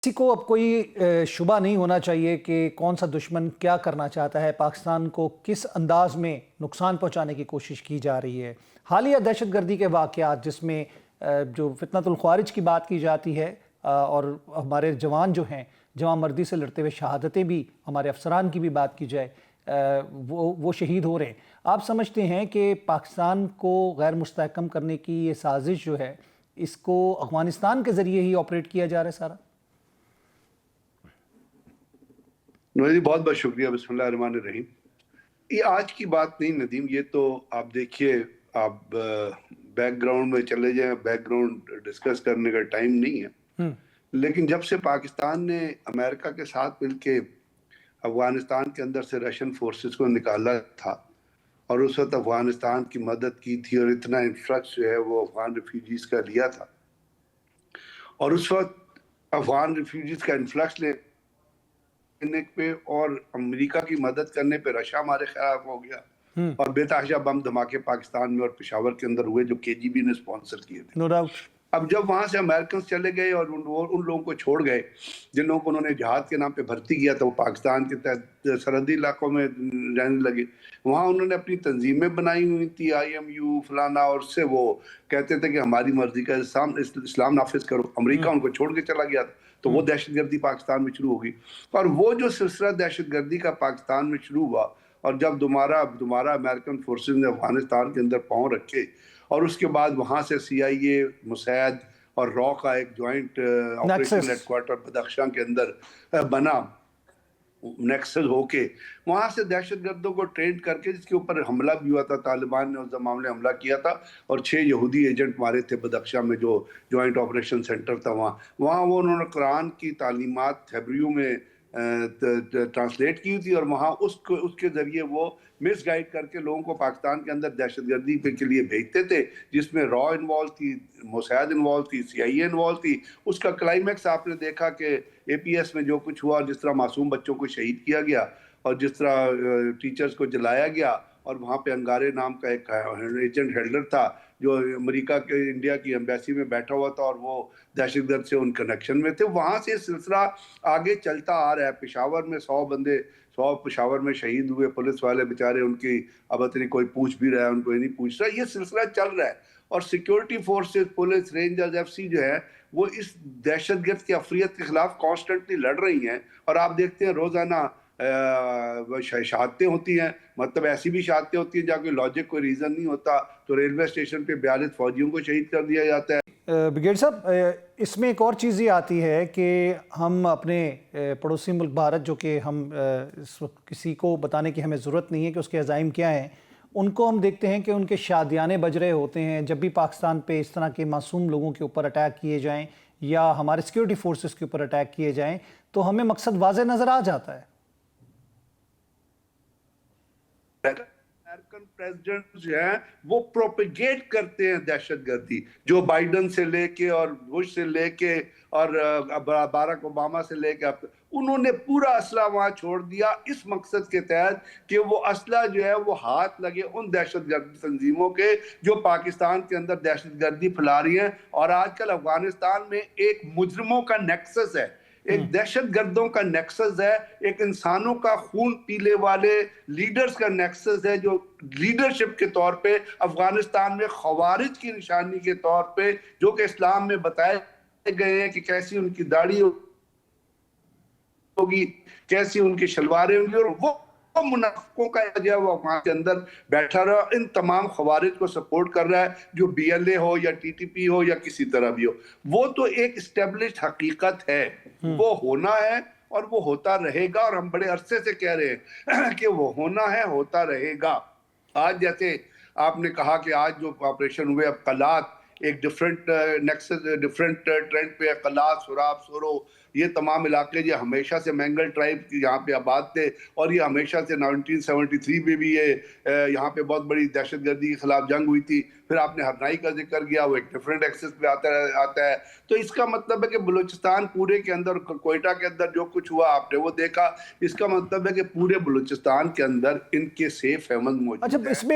کسی کو اب کوئی شبہ نہیں ہونا چاہیے کہ کون سا دشمن کیا کرنا چاہتا ہے، پاکستان کو کس انداز میں نقصان پہنچانے کی کوشش کی جا رہی ہے۔ حالیہ دہشت گردی کے واقعات جس میں جو فتنۃ الخوارج کی بات کی جاتی ہے اور ہمارے جوان جو ہیں جوان مردی سے لڑتے ہوئے شہادتیں بھی، ہمارے افسران کی بھی بات کی جائے وہ شہید ہو رہے ہیں۔ آپ سمجھتے ہیں کہ پاکستان کو غیر مستحکم کرنے کی یہ سازش جو ہے اس کو افغانستان کے ذریعے ہی آپریٹ کیا جا رہا ہے سارا؟ نوید جی بہت بہت شکریہ۔ بسم اللہ الرحمن الرحیم۔ یہ آج کی بات نہیں ندیم، یہ تو آپ دیکھیے، آپ بیک گراؤنڈ میں چلے جائیں، بیک گراؤنڈ ڈسکس کرنے کا ٹائم نہیں ہے، لیکن جب سے پاکستان نے امریکہ کے ساتھ مل کے افغانستان کے اندر سے رشین فورسز کو نکالا تھا اور اس وقت افغانستان کی مدد کی تھی اور اتنا انفلکس جو ہے وہ افغان ریفیوجیز کا لیا تھا، اور اس وقت افغان ریفیوجیز کا انفلکس لینے پہ اور امریکہ کی مدد کرنے پہ رشا ہمارے خلاف ہو گیا اور بے تحاشا بم دھماکے پاکستان میں اور پشاور کے اندر ہوئے جو کے جی بی نے اسپانسر کیے تھے۔ No doubt. اب جب وہاں سے امریکنز چلے گئے اور ان لوگوں کو چھوڑ گئے جن لوگوں کو انہوں نے جہاد کے نام پہ بھرتی کیا تھا، وہ پاکستان کے تحت سرحدی علاقوں میں رہنے لگے، وہاں انہوں نے اپنی تنظیمیں بنائی ہوئی تھی، آئی ایم یو فلانا، اور اس سے وہ کہتے تھے کہ ہماری مرضی کا اسلام نافذ کرو۔ امریکہ ان کو چھوڑ کے چلا گیا تھا، تو وہ دہشت گردی پاکستان میں شروع ہوگی، اور وہ جو سلسلہ دہشت گردی کا پاکستان میں شروع ہوا، اور جب دوبارہ امریکن فورسز نے افغانستان کے اندر پاؤں رکھے اور اس کے بعد وہاں سے سی آئی اے، موساد اور را کا ایک joint operation head quarter Badakhshan کے اندر بنا، نیکسس ہو کے وہاں سے دہشت گردوں کو ٹرین کر کے، جس کے اوپر حملہ بھی ہوا تھا، طالبان نے اس معاملے حملہ کیا تھا اور 6 یہودی ایجنٹ مارے تھے بدخشاں میں جو جوائنٹ آپریشن سینٹر تھا وہاں وہ انہوں نے قرآن کی تعلیمات ہیبریو میں ٹرانسلیٹ کی تھی، اور وہاں اس کے ذریعے وہ مس گائیڈ کر کے لوگوں کو پاکستان کے اندر دہشت گردی کے لیے بھیجتے تھے، جس میں را انوالو تھی، موساد انوالو تھی، سی آئی اے انوالو تھی۔ اس کا کلائمیکس آپ نے دیکھا کہ اے پی ایس میں جو کچھ ہوا، جس طرح معصوم بچوں کو شہید کیا گیا اور جس طرح ٹیچرز کو جلایا گیا، اور وہاں پہ انگارے نام کا ایک ایجنٹ ہیلڈر تھا جو امریکہ کے انڈیا کی ایمبیسی میں بیٹھا ہوا تھا اور وہ دہشت گرد سے ان کنیکشن میں تھے۔ وہاں سے سلسلہ آگے چلتا آ رہا ہے۔ پشاور میں 100 پشاور میں شہید ہوئے پولیس والے بیچارے، ان کی اب اتنی کوئی پوچھ بھی رہا ہے، ان کو نہیں پوچھ رہا، یہ سلسلہ چل رہا ہے، اور security forces, police, rangers, F C جو ہے وہ اس دہشت گرد کی افریت کے خلاف کانسٹنٹلی لڑ رہی ہیں، اور آپ دیکھتے ہیں روزانہ شہادتیں ہوتی ہیں، مطلب ایسی بھی شہادتیں ہوتی ہیں جہاں کوئی لاجک، کوئی ریزن نہیں ہوتا، تو ریلوے اسٹیشن پہ 42 فوجیوں کو شہید کر دیا جاتا ہے۔ بریگیڈ صاحب، اس میں ایک اور چیز یہ آتی ہے کہ ہم اپنے پڑوسی ملک بھارت، جو کہ ہم اس وقت کسی کو بتانے کی ہمیں ضرورت نہیں ہے کہ اس کے عزائم کیا ہیں، ان کو ہم دیکھتے ہیں کہ ان کے شادیانے بج رہے ہوتے ہیں جب بھی پاکستان پہ اس طرح کے معصوم لوگوں کے اوپر اٹیک کیے جائیں یا ہمارے سیکیورٹی فورسز کے اوپر اٹیک کیے جائیں، تو ہمیں مقصد واضح نظر آ جاتا ہے۔ امریکن پریزیڈنٹ جو ہیں وہ پروپیگیٹ کرتے ہیں دہشت گردی، جو بائیڈن سے لے کے اور بش سے لے کے اور باراک اوباما سے لے کے، انہوں نے پورا اسلحہ وہاں چھوڑ دیا اس مقصد کے تحت کہ وہ اسلحہ جو ہے وہ ہاتھ لگے ان دہشت گردی تنظیموں کے جو پاکستان کے اندر دہشت گردی پھیلا رہی ہیں۔ اور آج کل افغانستان میں ایک مجرموں کا نیکسس ہے، ایک دہشت گردوں کا نیکسس ہے، ایک انسانوں کا خون پیلے والے لیڈرز کا نیکسس ہے، جو لیڈرشپ کے طور پہ افغانستان میں خوارج کی نشانی کے طور پہ، جو کہ اسلام میں بتائے گئے ہیں کہ کیسی ان کی داڑھی ہوگی، کیسی ان کی شلواریں ہوں گی، اور وہ منافقوں کا جو ہے وہ وہاں کے اندر بیٹھا رہا، ان تمام خوارج کو سپورٹ کر رہا ہے، جو بی ایل اے ہو یا ٹی ٹی پی ہو یا کسی طرح بھی ہو۔ وہ تو ایک اسٹیبلشڈ حقیقت ہے، وہ ہونا ہے اور وہ ہوتا رہے گا، اور ہم بڑے عرصے سے کہہ رہے ہیں کہ وہ ہونا ہے، ہوتا رہے گا۔ آج جیسے آپ نے کہا کہ آج جو آپریشن ہوئے، اب قلات ایک ڈیفرنٹ نیکسس، ڈیفرنٹ ٹرینڈ پہ، قلات، سوراب، سورو، یہ تمام علاقے جو ہمیشہ سے مینگل ٹرائب یہاں پہ آباد تھے، اور یہ ہمیشہ سے 1973 میں بھی یہاں پہ بہت بڑی دہشت گردی کے خلاف جنگ ہوئی تھی۔ پھر آپ نے ہرنائی کا ذکر کیا، وہ ایک ڈیفرنٹ ایکسس پہ آتا ہے۔ تو اس کا مطلب ہے کہ بلوچستان پورے کے اندر، کوئٹہ کے اندر جو کچھ ہوا آپ نے وہ دیکھا، اس کا مطلب ہے کہ پورے بلوچستان کے اندر ان کے سیف ہیون موجود ہیں۔